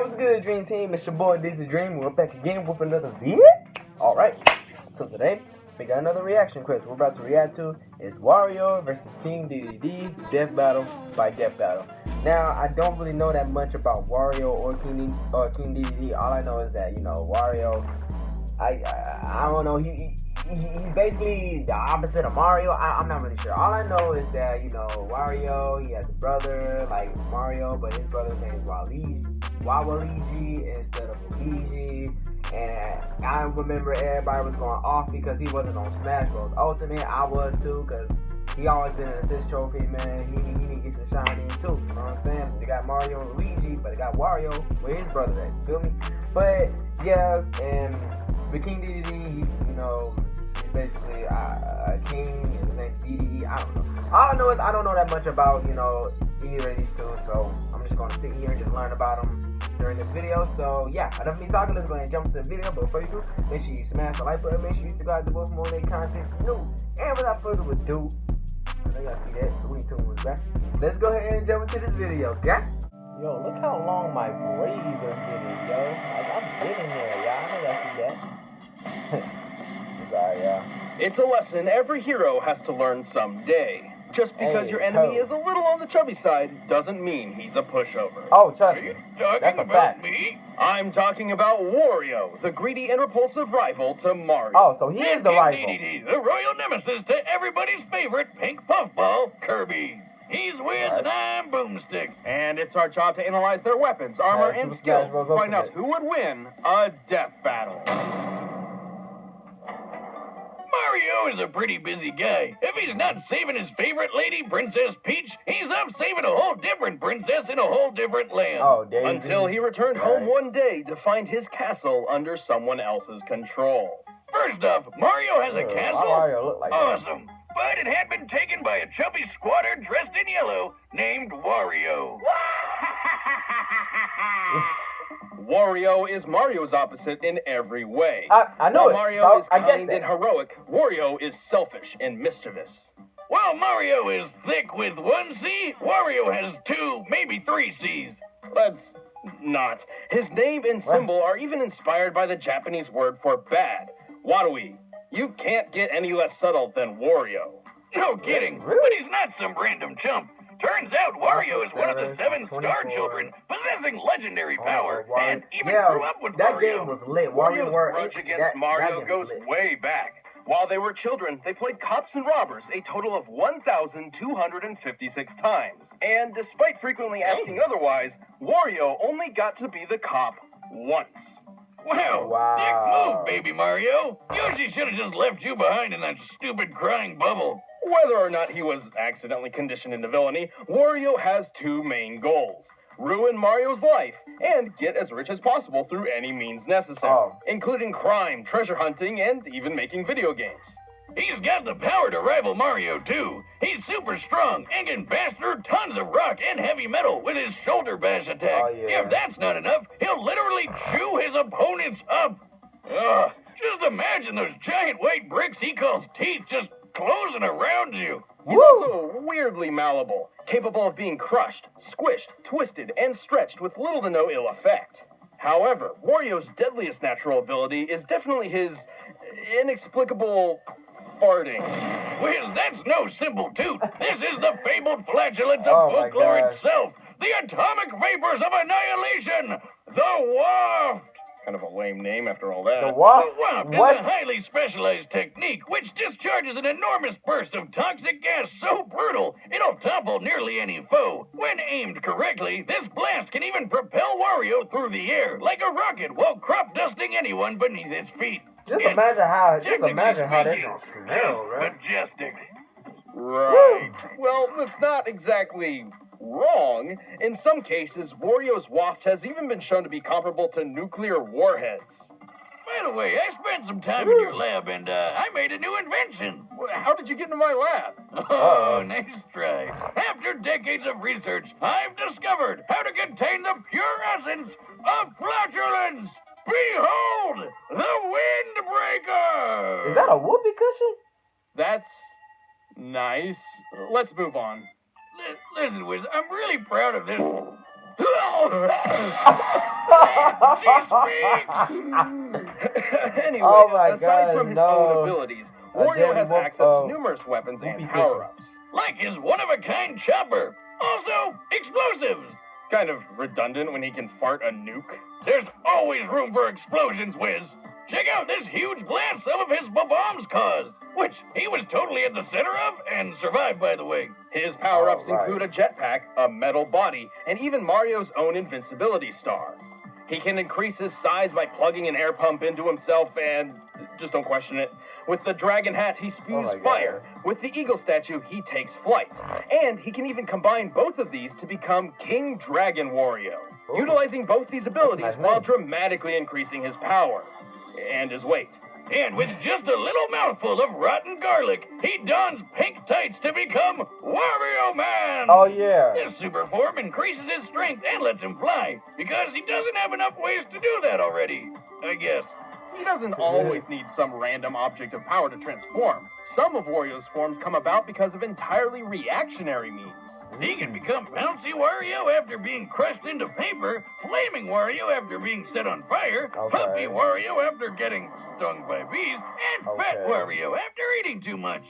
what's good, Dream Team? It's your boy, This is Dream. We're back again with another video. Alright, so today, we got another reaction quest we're about to react to. It's Wario vs King Dedede, Death Battle by Death Battle. Now, I don't really know that much about Wario or King Dedede. All I know is that, you know, Wario, I don't know, he's basically the opposite of Mario. I'm not really sure. All I know is that, you know, Wario, he has a brother like Mario, but his brother's name is Waluigi instead of Luigi. And I remember everybody was going off because he wasn't on Smash Bros. Ultimate. I was too, because he always been an assist trophy, man. He need to get to shine in too. You know what I'm saying? They got Mario and Luigi, but they got Wario where his brother at. Feel me? But yes, and the King Dedede, he's, you know, he's basically a king, and his name's Dedede. I don't know. All I know is I don't know that much about, you know, either of these two, so I'm just going to sit here and just learn about them during this video. So yeah, enough of me talking. Let's go ahead and jump into the video. But before you do, make sure you smash the like button. Make sure you subscribe to both more late content new. And without further ado, I know y'all see that. The Wii Tune was back. Let's go ahead and jump into this video, okay? Yo, look how long my braids are getting, yo. Like, I'm getting there, y'all. I know y'all see that. Sorry, y'all. It's a lesson every hero has to learn someday. Just because your enemy is a little on the chubby side doesn't mean he's a pushover. Oh, trust me. That's a fact. Me? I'm talking about Wario, the greedy and repulsive rival to Mario. Oh, so he is the rival. Dedede, the royal nemesis to everybody's favorite pink puffball, Kirby. He's Whiz and I'm Boomstick. And it's our job to analyze their weapons, armor, and skills to find out who would win a death battle. Mario is a pretty busy guy. If he's not saving his favorite lady, Princess Peach, he's off saving a whole different princess in a whole different land. Oh, Daisy. Until he returned home one day to find his castle under someone else's control. First off, Mario has a castle? Mario look like awesome. That. But it had been taken by a chubby squatter dressed in yellow named Wario. Wario is Mario's opposite in every way. I know. While Mario is kind and heroic, Wario is selfish and mischievous. While Mario is thick with one C, Wario has 2, maybe 3 C's. Let's not. His name and symbol are even inspired by the Japanese word for bad, Warui. You can't get any less subtle than Wario. No kidding, really? But he's not some random chump. Turns out Wario is one of the 7 star children, possessing legendary power, and even grew up with that Mario. That game was lit. Wario's grudge against Mario goes way back. While they were children, they played cops and robbers a total of 1,256 times. And despite frequently asking otherwise, Wario only got to be the cop once. Wow. Dick move, baby Mario. Yoshi should have just left you behind in that stupid crying bubble. Whether or not he was accidentally conditioned into villainy, Wario has 2 main goals. Ruin Mario's life, and get as rich as possible through any means necessary, including crime, treasure hunting, and even making video games. He's got the power to rival Mario, too. He's super strong and can bash through tons of rock and heavy metal with his shoulder bash attack. If that's not enough, he'll literally chew his opponents up. Just imagine those giant white bricks he calls teeth just closing around you. He's also weirdly malleable, capable of being crushed, squished, twisted, and stretched with little to no ill effect. However, Wario's deadliest natural ability is definitely his inexplicable farting. Whiz, that's no simple toot. This is the fabled flatulence of folklore itself. The atomic vapors of annihilation. The waft. Kind of a lame name after all that. The waft? The waft is a highly specialized technique which discharges an enormous burst of toxic gas so brutal it'll topple nearly any foe. When aimed correctly, this blast can even propel Wario through the air like a rocket while crop dusting anyone beneath his feet. Just imagine how they're gonna smell, right? Majestic. Right. Well, that's not exactly wrong. In some cases, Wario's waft has even been shown to be comparable to nuclear warheads. By the way, I spent some time in your lab and I made a new invention. How did you get into my lab? Oh, nice try. After decades of research, I've discovered how to contain the pure essence of flatulence. Behold, the windbreaker! Is that a whoopee cushion? That's nice. Let's move on. Listen, Wiz, I'm really proud of this. Anyway, Oh my aside God, from his no. own abilities, Wario has access to numerous weapons and Whoopee power-ups. Like his one-of-a-kind chopper. Also, explosives. Kind of redundant when he can fart a nuke. There's always room for explosions, Wiz. Check out this huge blast some of his bombs caused, which he was totally at the center of and survived, by the way. His power-ups include a jetpack, a metal body, and even Mario's own invincibility star. He can increase his size by plugging an air pump into himself and, just don't question it. With the dragon hat, he spews fire. With the eagle statue, he takes flight. And he can even combine both of these to become King Dragon Wario, utilizing both these abilities while dramatically increasing his power and his weight. And with just a little mouthful of rotten garlic, he dons pink tights to become Wario Man! Oh, yeah. This super form increases his strength and lets him fly, because he doesn't have enough ways to do that already, I guess. He doesn't always need some random object of power to transform. Some of Wario's forms come about because of entirely reactionary means. He can become Bouncy Wario after being crushed into paper, Flaming Wario after being set on fire, Puppy Wario after getting stung by bees, and Fat Wario after eating too much.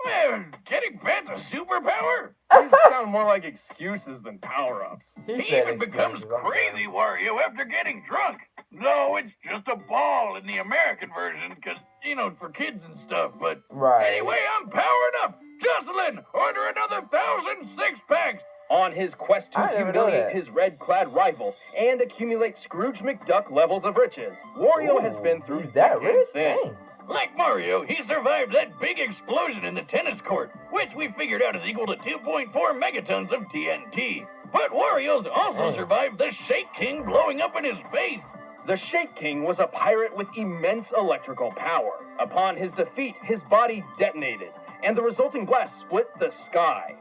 Well, getting fat's a superpower? These sound more like excuses than power-ups. He even becomes Crazy Wario after getting drunk. No, it's just a ball in the American version, because, you know, for kids and stuff, but anyway, I'm powering up. Jocelyn, order another 1,000 six-packs. On his quest to humiliate his red-clad rival and accumulate Scrooge McDuck levels of riches, Wario has been through thick and thin. Like Mario, he survived that big explosion in the tennis court, which we figured out is equal to 2.4 megatons of TNT. But Wario's also survived the Shake King blowing up in his face. The Shake King was a pirate with immense electrical power. Upon his defeat, his body detonated, and the resulting blast split the sky.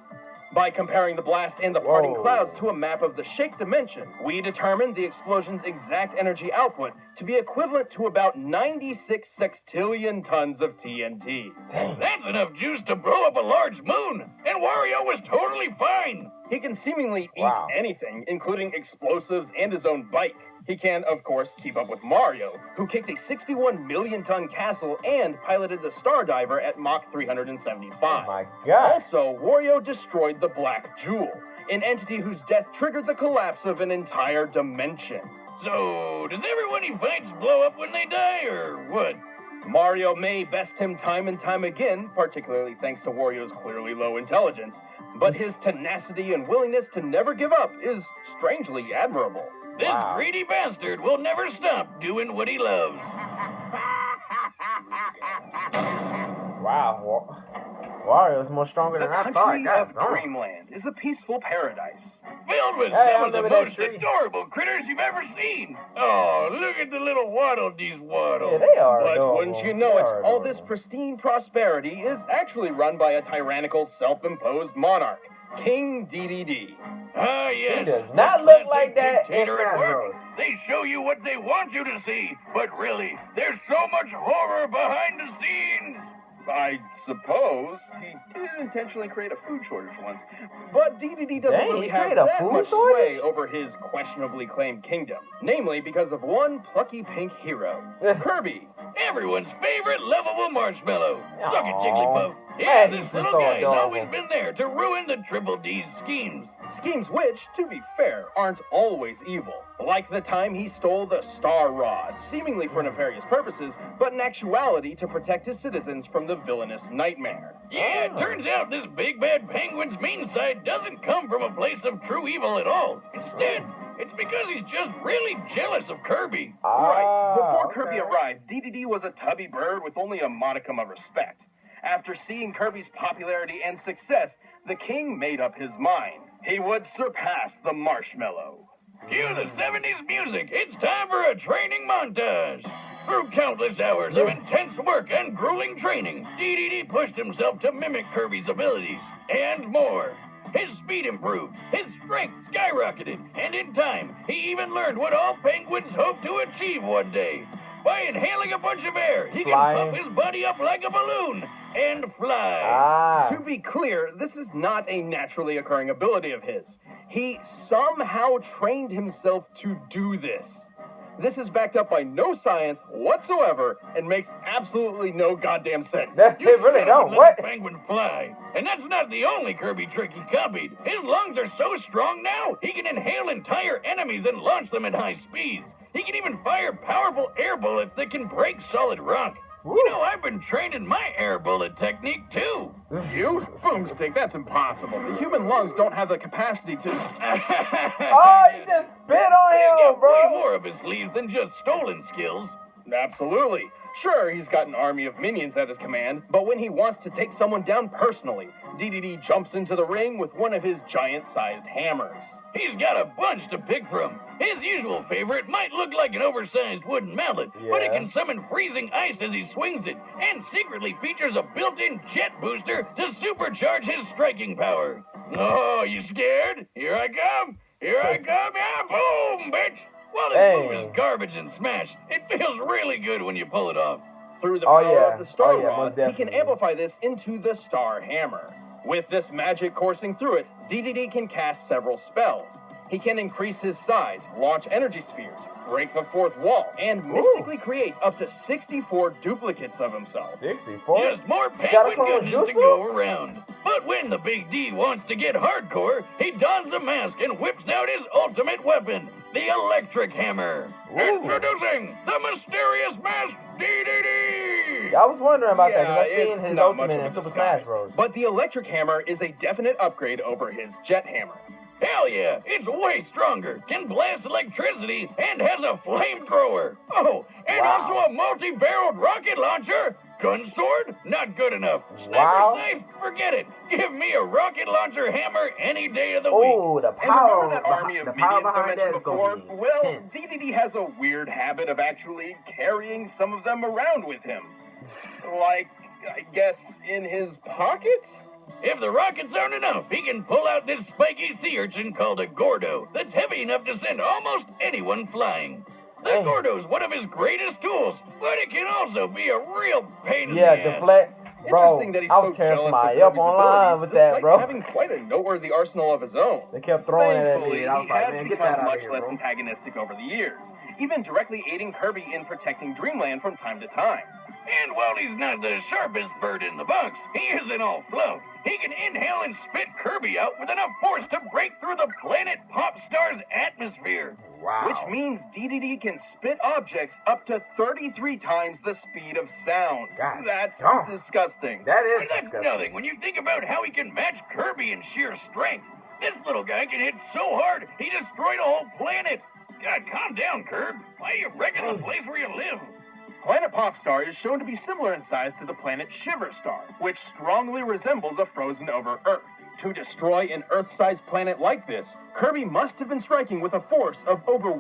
By comparing the blast and the parting clouds to a map of the Shake dimension, we determined the explosion's exact energy output to be equivalent to about 96 sextillion tons of TNT. That's enough juice to blow up a large moon, and Wario was totally fine. He can seemingly eat anything, including explosives and his own bike. He can, of course, keep up with Mario, who kicked a 61 million ton castle and piloted the Star Diver at Mach 375. Oh my God. Also, Wario destroyed the Black Jewel, an entity whose death triggered the collapse of an entire dimension. So, does everyone he fights blow up when they die, or what? Mario may best him time and time again, particularly thanks to Wario's clearly low intelligence, but his tenacity and willingness to never give up is strangely admirable. This greedy bastard will never stop doing what he loves. Wow. Wario's more stronger than I thought. The country of Dreamland is a peaceful paradise. Filled with some of the most adorable critters you've ever seen. Oh, look at the little waddle-dees waddle. Yeah, they are But adorable. wouldn't you know it, all this pristine prosperity is actually run by a tyrannical, self-imposed monarch, King Dedede. Ah, yes. He does not look like that in dictator at Smash work. Bros. They show you what they want you to see, but really, there's so much horror behind the scenes. I suppose he did intentionally create a food shortage once, but Dedede doesn't really have that much sway over his questionably claimed kingdom, namely because of one plucky pink hero, Kirby. Everyone's favorite lovable marshmallow. Suck it, Jigglypuff. Yeah, this little guy's always been there to ruin the Triple D's schemes. Schemes which, to be fair, aren't always evil. Like the time he stole the Star Rod, seemingly for nefarious purposes, but in actuality to protect his citizens from the villainous Nightmare. Yeah, it turns out this big bad penguin's mean side doesn't come from a place of true evil at all. Instead, it's because he's just really jealous of Kirby. Right. Before Kirby arrived, Dedede was a tubby bird with only a modicum of respect. After seeing Kirby's popularity and success, the king made up his mind. He would surpass the marshmallow. Cue the 70s music. It's time for a training montage. Through countless hours of intense work and grueling training, Dedede pushed himself to mimic Kirby's abilities and more. His speed improved, his strength skyrocketed, and in time, he even learned what all penguins hope to achieve one day. By inhaling a bunch of air, he can puff his body up like a balloon and fly. To be clear, this is not a naturally occurring ability of his. He somehow trained himself to do this. This is backed up by no science whatsoever and makes absolutely no goddamn sense. They really don't. What? Penguin fly. And that's not the only Kirby trick he copied. His lungs are so strong now, he can inhale entire enemies and launch them at high speeds. He can even fire powerful air bullets that can break solid rock. Woo. You know, I've been training my air bullet technique, too. You? Boomstick, that's impossible. The human lungs don't have the capacity to... Oh, you just spit on He's him, got bro. way more up his sleeves than just stolen skills. Absolutely. Sure, he's got an army of minions at his command, but when he wants to take someone down personally, Dedede jumps into the ring with one of his giant-sized hammers. He's got a bunch to pick from. His usual favorite might look like an oversized wooden mallet, but it can summon freezing ice as he swings it, and secretly features a built-in jet booster to supercharge his striking power. Oh, you scared? Here I come! Here I come! Yeah, boom, bitch! While this move is garbage and smash, it feels really good when you pull it off. Through the power of the Star Rod, most he can amplify this into the Star Hammer. With this magic coursing through it, Dedede can cast several spells. He can increase his size, launch energy spheres, break the fourth wall, and mystically create up to 64 duplicates of himself. 64? Just more penguin goodness to go around. But when the Big D wants to get hardcore, he dons a mask and whips out his ultimate weapon, the electric hammer. Introducing the mysterious masked Dedede! I was wondering about that because I've it's seen his not ultimate much of in a Super disguise. Smash Bros. But the electric hammer is a definite upgrade over his jet hammer. Hell yeah, it's way stronger, can blast electricity, and has a flamethrower. Oh, and also a multi-barreled rocket launcher. Gun sword? Not good enough. Sniper knife? Forget it. Give me a rocket launcher hammer any day of the week. Oh, the And power, remember that army of the power minions I behind mentioned that is before? gonna be Well, intense. Dedede has a weird habit of actually carrying some of them around with him. Like, I guess, in his pocket? If the rockets aren't enough, he can pull out this spiky sea urchin called a Gordo that's heavy enough to send almost anyone flying. The Gordo's one of his greatest tools, but it can also be a real pain in the ass. deflect. Bro, Interesting that he's I so was tearing jealous of somebody up Kirby's online abilities, with that, despite bro. having quite a noteworthy arsenal of his own. They kept throwing it at me, Thankfully, and I was he like, has man, get that become out of much here, less bro. antagonistic over the years, even directly aiding Kirby in protecting Dreamland from time to time. And while he's not the sharpest bird in the box, he isn't all fluff. He can inhale and spit Kirby out with enough force to break through the planet Popstar's atmosphere. Wow. Which means Dedede can spit objects up to 33 times the speed of sound. God That's damn. disgusting. That is But that's disgusting. nothing when you think about how he can match Kirby in sheer strength. This little guy can hit so hard, he destroyed a whole planet. God, calm down, Kirb. Why are you wrecking the place where you live? Planet Popstar is shown to be similar in size to the planet Shiverstar, which strongly resembles a frozen-over Earth. To destroy an Earth-sized planet like this, Kirby must have been striking with a force of over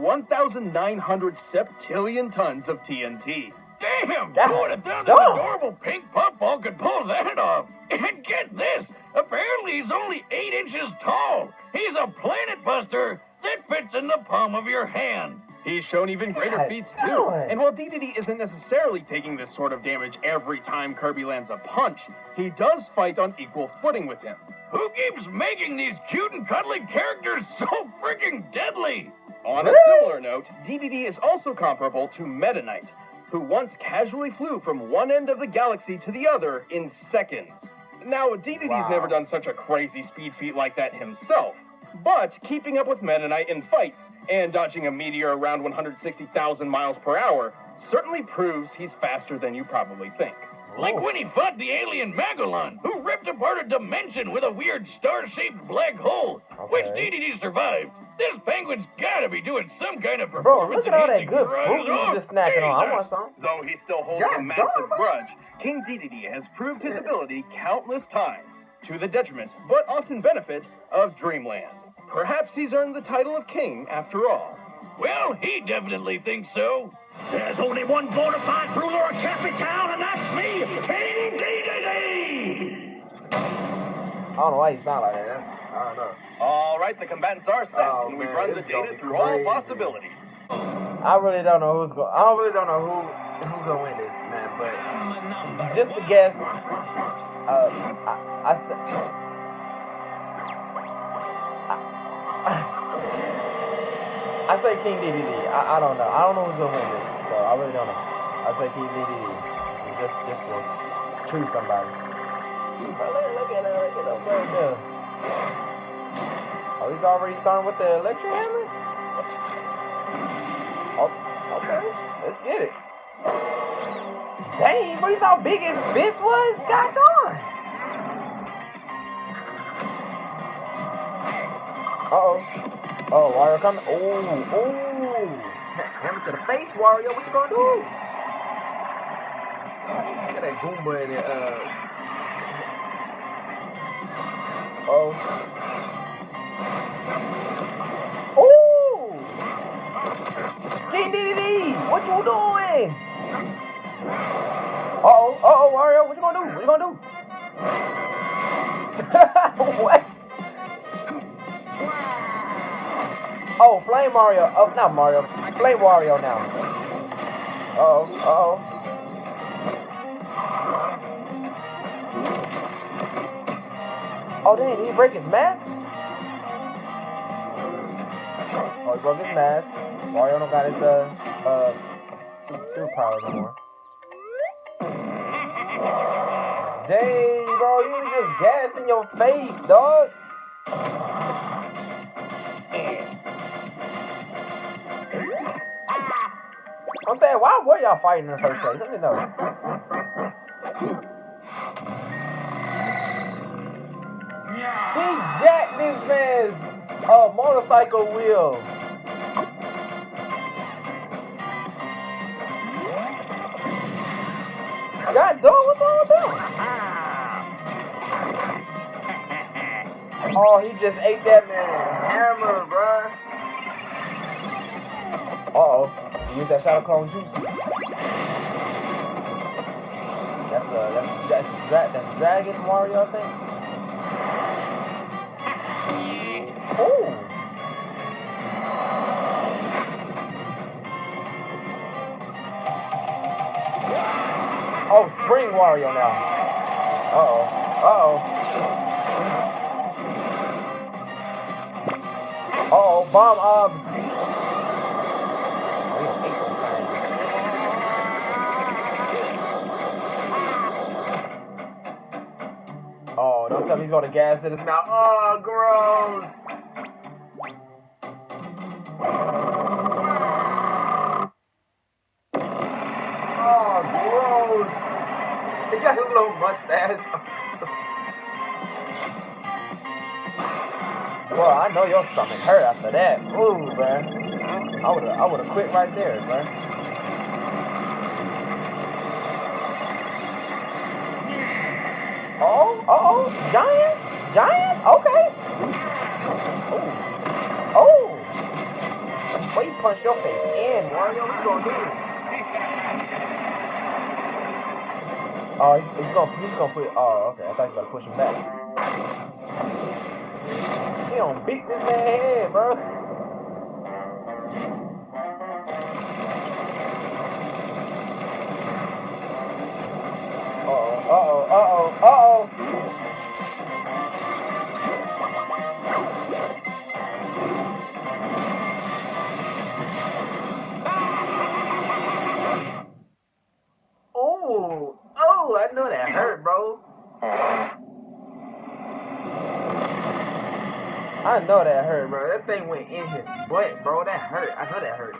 1,900 septillion tons of TNT. Damn! God Who would have thought this damn. adorable pink puffball could pull that off? And get this! Apparently he's only 8 inches tall. He's a planet buster that fits in the palm of your hand. He's shown even greater God feats damn too. it. And while Dedede isn't necessarily taking this sort of damage every time Kirby lands a punch, he does fight on equal footing with him. Who keeps making these cute and cuddly characters so freaking deadly? On a Really? similar note, Dedede is also comparable to Meta Knight, who once casually flew from one end of the galaxy to the other in seconds. Now, Dedede's Wow. never done such a crazy speed feat like that himself, but keeping up with Meta Knight in fights and dodging a meteor around 160,000 miles per hour certainly proves he's faster than you probably think. Like when he fought the alien Magellan, who ripped apart a dimension with a weird star-shaped black hole, which Dedede survived. This penguin's gotta be doing some kind of Bro, performance look at all that enhancing good drugs. fruit you Oh, just snacking on. I want Jesus. some. Though he still holds God a massive damn. grudge, King Dedede has proved his ability countless times, to the detriment, but often benefit, of Dreamland. Perhaps he's earned the title of king after all. Well, he definitely thinks so. There's only one bona fide ruler of Capital, and that's me, King Dedede! I don't know why you sound like that. I don't know. All right, the combatants are set, Oh, and we've man, run the this is gonna data be through all crazy. possibilities. I really don't know who's going. I really don't know who's gonna win this, man. But just to guess, I said. I say King Dedede. I don't know. I don't know who's gonna win this, so I really don't know. I say King Dedede. Just to choose somebody. Look at him right there. Oh, he's already starting with the electric hammer? Oh, okay. Let's get it. Dang, bro, you saw how big his fist was? God darn. Uh-oh. Oh, Wario coming. Oh. Hammer to the face, Wario. What you gonna do? Look at that Goomba in it. Oh. King Dedede, what you doing? Uh-oh, Wario, what you gonna do? What? Oh, Flame Mario. Oh, not Mario. Flame Wario now. Uh-oh. Oh, dang, did he break his mask? Oh, he broke his mask. Wario don't got his, superpower no more. Dang, bro, you just gassed in your face, dog. I'm saying, why were y'all fighting in the first place? Let me know. He jacked this man's motorcycle wheel. God dog, what's wrong with him? Oh, he just ate that man's hammer, bruh. Uh-oh. Use that Shadow Clone juice. That's Dragon Mario, I think. Oh. Oh, Spring Wario now. Uh-oh. Bomb obs. Oh, don't tell me he's going to gas in his mouth. Oh, gross. Oh, gross. He got his little mustache. Well, I know your stomach hurt after that. Ooh, man. I would have quit right there, man. Oh, Giants? Okay. Oh. Well, you punched your face in, Wario. What you gonna do? Oh, he's gonna put. Oh, okay. I thought he was gonna push him back. He don't beat this man's head, bro. Uh-oh. Oh, I know that hurt, bro. I know that hurt, bro. That thing went in his butt, bro. That hurt. I know that hurt.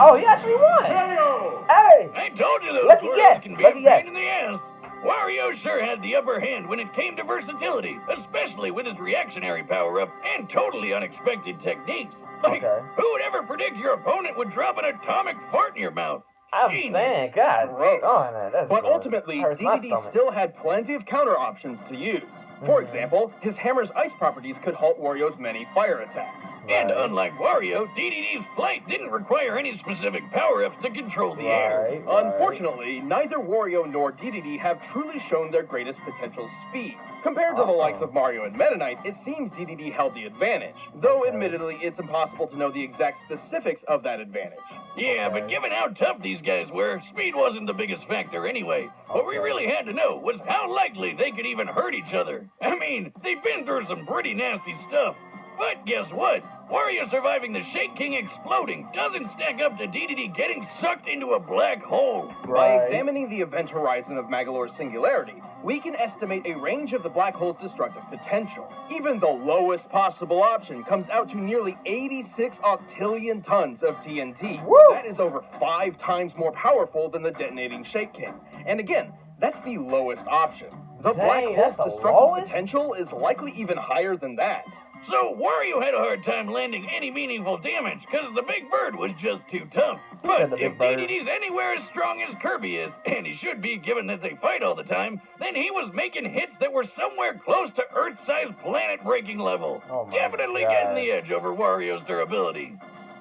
Oh, he actually won. Hey! I told you those Lucky guess. can be a pain in the ass. Wario sure had the upper hand when it came to versatility, especially with his reactionary power-up and totally unexpected techniques. Like, who would ever predict your opponent would drop an atomic fart in your mouth? I'm saying, God. Gross. Oh, that's but gross. ultimately, Dedede still had plenty of counter options to use. For example, his hammer's ice properties could halt Wario's many fire attacks. Right. And unlike Wario, Dedede's flight didn't require any specific power-ups to control the air. Unfortunately, neither Wario nor Dedede have truly shown their greatest potential speed. Compared to the likes of Mario and Meta Knight, it seems Dedede held the advantage. Though, admittedly, it's impossible to know the exact specifics of that advantage. Yeah, but given how tough these guys were, speed wasn't the biggest factor anyway. What we really had to know was how likely they could even hurt each other. I mean, they've been through some pretty nasty stuff. But guess what? Wario surviving the Shake King exploding doesn't stack up to Dedede getting sucked into a black hole. By examining the event horizon of Magolor's singularity, we can estimate a range of the black hole's destructive potential. Even the lowest possible option comes out to nearly 86 octillion tons of TNT. Woo! That is over 5 times more powerful than the detonating Shake King. And again, that's the lowest option. The black hole's destructive potential is likely even higher than that. So Wario had a hard time landing any meaningful damage because the big bird was just too tough. But if Dedede's anywhere as strong as Kirby is, and he should be given that they fight all the time, then he was making hits that were somewhere close to Earth-sized planet-breaking level. Definitely getting the edge over Wario's durability.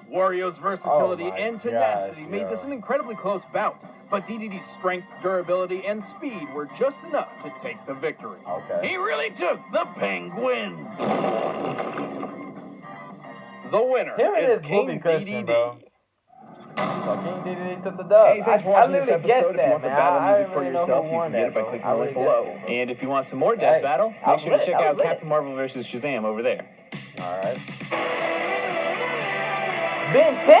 Wario's versatility and tenacity made this an incredibly close bout, but Dedede's strength, durability, and speed were just enough to take the victory. He really took the penguin. The winner is King Dedede. So King Dedede took the dub. Hey, thanks for watching this episode. If you want the battle music for yourself, you can get it by clicking the link below. And if you want some more Death Battle, make sure to check out Captain Marvel vs. Shazam over there. Alright. Ben 10?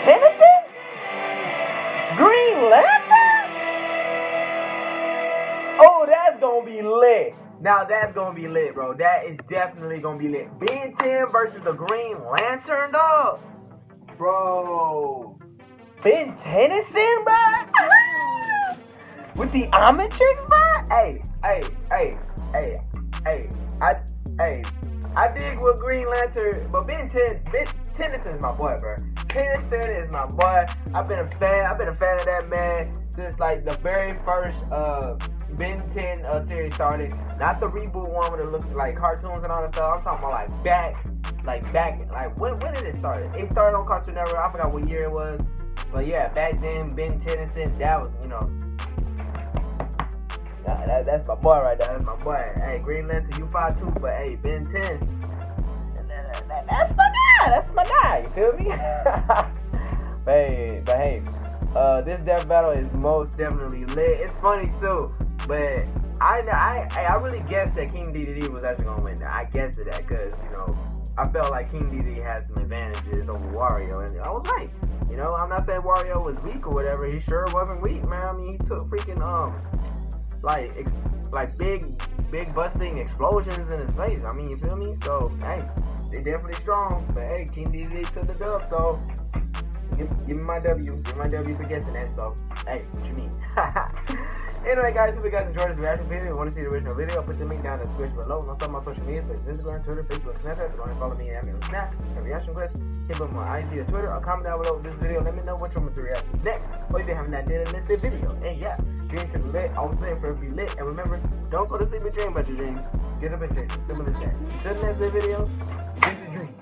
Tennyson? Green Lantern? Oh, that's gonna be lit. Now that's gonna be lit, bro. That is definitely gonna be lit. Ben 10 versus the Green Lantern, dog. Bro. Ben Tennyson, bro? With the Omnitrix, bro? Hey. I dig with Green Lantern, but Ben Tennyson is my boy, bro. Tennyson is my boy. I've been a fan of that man since like the very first Ben 10 series started. Not the reboot one with it looked like cartoons and all that stuff. I'm talking about like when did it start? It started on Cartoon Network. I forgot what year it was, but yeah, back then Ben Tennyson, that was that's my boy right there. That's my boy. Hey, Green Lantern, you 5'2", but hey, Ben 10. That's my guy. That's my guy. You feel me? but hey, this death battle is most definitely lit. It's funny too, but I really guessed that King Dedede was actually gonna win. I guessed it that because I felt like King Dedede had some advantages over Wario, and I was right. I'm not saying Wario was weak or whatever. He sure wasn't weak, man. I mean, he took freaking like big busting explosions in his face. I mean, you feel me? So hey, they definitely strong. But hey, King Dedede took the dub. So give me my W. Give me my W for guessing that. So hey, what you mean? Anyway, guys, hope you guys enjoyed this reaction video. If you want to see the original video, I'll put the link down in the description below. And on some of my social media such as Instagram, Twitter, Facebook, Snapchat. So go ahead and follow me and add me on Snap. And reaction requests, hit up my IG or Twitter, or comment down below with this video. Let me know which one to react to next. Or if you haven't that did miss this video. And yeah, dreams should be lit. Always lit for it to be lit. And remember, don't go to sleep and dream about your dreams. Get up and chase it. Simple as that. Until the next video, this is a dream.